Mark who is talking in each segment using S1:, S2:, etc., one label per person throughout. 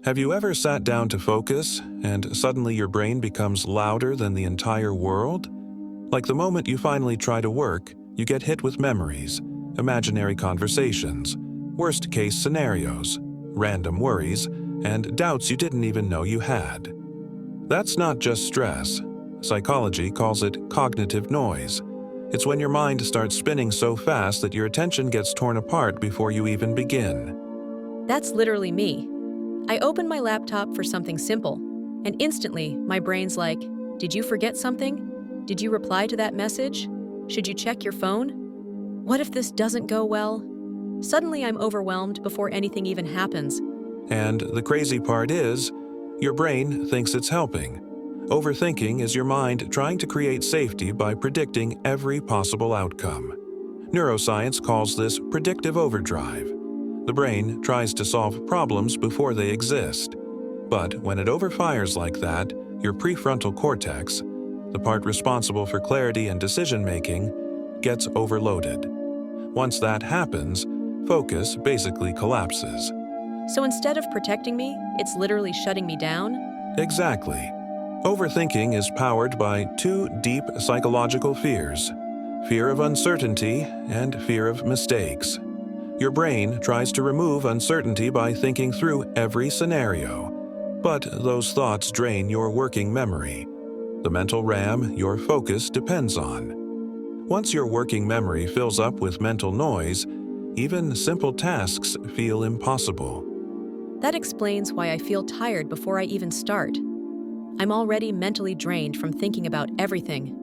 S1: Have you ever sat down to focus, and suddenly your brain becomes louder than the entire world? Like the moment you finally try to work, you get hit with memories, imaginary conversations, worst-case scenarios, random worries, and doubts you didn't even know you had. That's not just stress. Psychology calls it cognitive noise. It's when your mind starts spinning so fast that your attention gets torn apart before you even begin.
S2: That's literally me. I open my laptop for something simple, and instantly my brain's like, did you forget something? Did you reply to that message? Should you check your phone? What if this doesn't go well? Suddenly I'm overwhelmed before anything even happens.
S1: And the crazy part is, your brain thinks it's helping. Overthinking is your mind trying to create safety by predicting every possible outcome. Neuroscience calls this predictive overdrive. The brain tries to solve problems before they exist. But when it overfires like that, your prefrontal cortex, the part responsible for clarity and decision-making, gets overloaded. Once that happens, focus basically collapses.
S2: So instead of protecting me, it's literally shutting me down?
S1: Exactly. Overthinking is powered by two deep psychological fears: fear of uncertainty and fear of mistakes. Your brain tries to remove uncertainty by thinking through every scenario. But those thoughts drain your working memory, the mental RAM your focus depends on. Once your working memory fills up with mental noise, even simple tasks feel impossible.
S2: That explains why I feel tired before I even start. I'm already mentally drained from thinking about everything.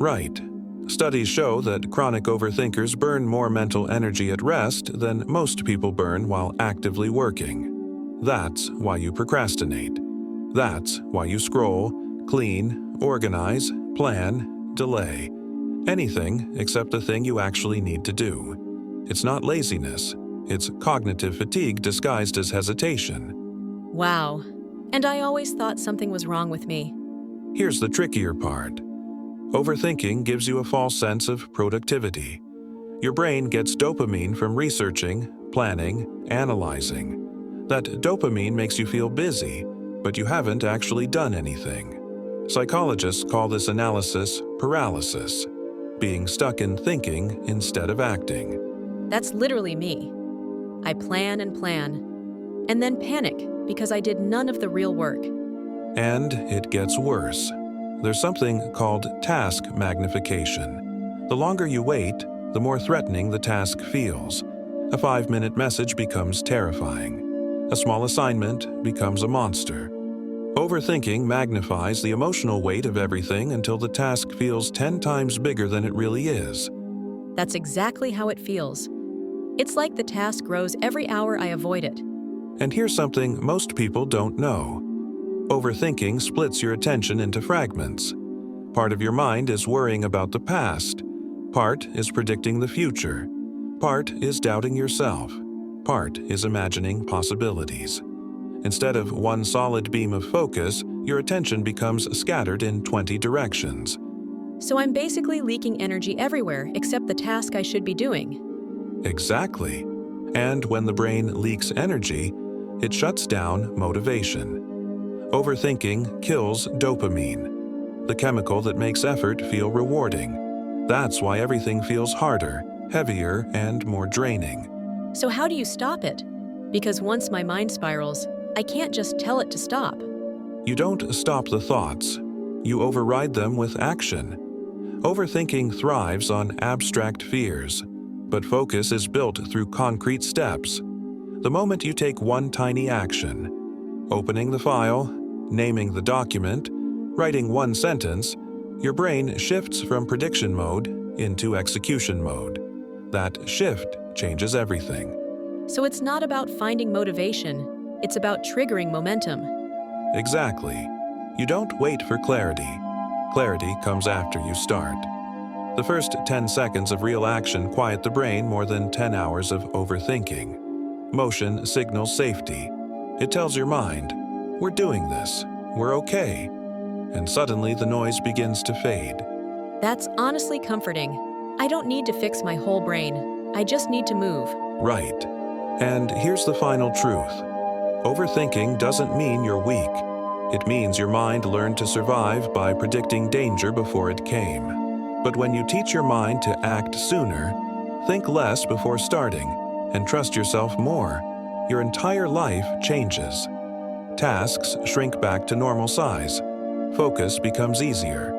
S1: Right. Studies show that chronic overthinkers burn more mental energy at rest than most people burn while actively working. That's why you procrastinate. That's why you scroll, clean, organize, plan, delay. Anything except the thing you actually need to do. It's not laziness. It's cognitive fatigue disguised as hesitation.
S2: Wow. And I always thought something was wrong with me.
S1: Here's the trickier part. Overthinking gives you a false sense of productivity. Your brain gets dopamine from researching, planning, analyzing. That dopamine makes you feel busy, but you haven't actually done anything. Psychologists call this analysis paralysis, being stuck in thinking instead of acting.
S2: That's literally me. I plan, and then panic because I did none of the real work.
S1: And it gets worse. There's something called task magnification. The longer you wait, the more threatening the task feels. A 5-minute message becomes terrifying. A small assignment becomes a monster. Overthinking magnifies the emotional weight of everything until the task feels 10 times bigger than it really is.
S2: That's exactly how it feels. It's like the task grows every hour I avoid it.
S1: And here's something most people don't know. Overthinking splits your attention into fragments. Part of your mind is worrying about the past. Part is predicting the future. Part is doubting yourself. Part is imagining possibilities. Instead of one solid beam of focus, your attention becomes scattered in 20 directions.
S2: So I'm basically leaking energy everywhere except the task I should be doing.
S1: Exactly. And when the brain leaks energy, it shuts down motivation. Overthinking kills dopamine, the chemical that makes effort feel rewarding. That's why everything feels harder, heavier, and more draining.
S2: So how do you stop it? Because once my mind spirals, I can't just tell it to stop.
S1: You don't stop the thoughts. You override them with action. Overthinking thrives on abstract fears, but focus is built through concrete steps. The moment you take one tiny action, opening the file, naming the document, writing one sentence, your brain shifts from prediction mode into execution mode. That shift changes everything.
S2: So it's not about finding motivation, it's about triggering momentum.
S1: Exactly. You don't wait for clarity. Clarity comes after you start. The first 10 seconds of real action quiet the brain more than 10 hours of overthinking. Motion signals safety. It tells your mind, we're doing this, we're okay. And suddenly the noise begins to fade.
S2: That's honestly comforting. I don't need to fix my whole brain. I just need to move.
S1: Right. And here's the final truth. Overthinking doesn't mean you're weak. It means your mind learned to survive by predicting danger before it came. But when you teach your mind to act sooner, think less before starting, and trust yourself more, your entire life changes. Tasks shrink back to normal size. Focus becomes easier.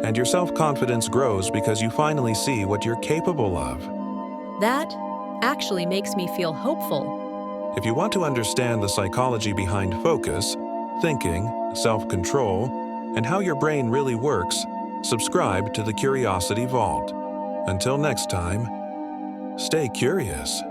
S1: And your self-confidence grows because you finally see what you're capable of.
S2: That actually makes me feel hopeful.
S1: If you want to understand the psychology behind focus, thinking, self-control, and how your brain really works, subscribe to the Curiosity Vault. Until next time, stay curious.